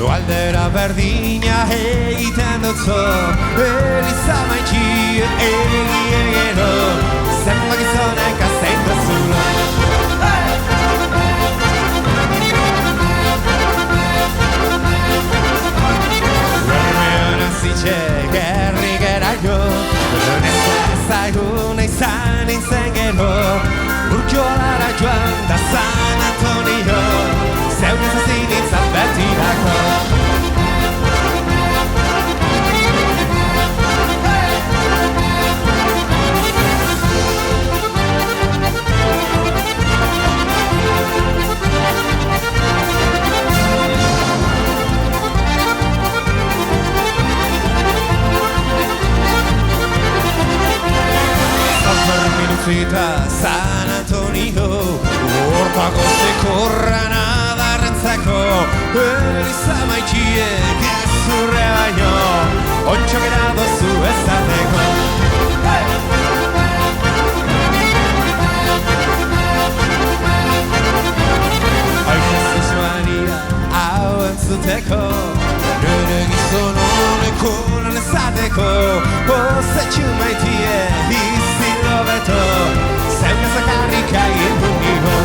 Aldera berdina egiten dutzo Eliza maitxi egero Zenbak izonek azein duzula Horrean azitxe gerri geraio Nezaigun izan intzen gero Urkiolara joan da San Antonio Zeunez azin intzat betirako San Antonio Hortako zekorran adarrentzako Eliza maitxiek ezurre baino Ontxo gera dozu ezateko Aizaz esuania hau entzuteko Nere gizon honeko lan ezateko Ozetxu maitie bizi lobeto Zeunez akarrik egin du nigo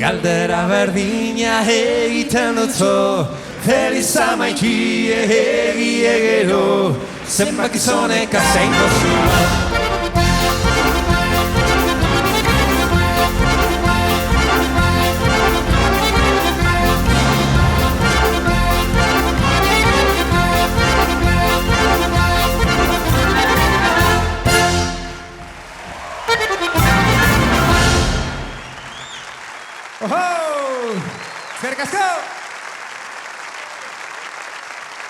Galdera berdina egiten dutzo Eliza maitxi egero Zenbak izonek azein duzula Eskerrik asko!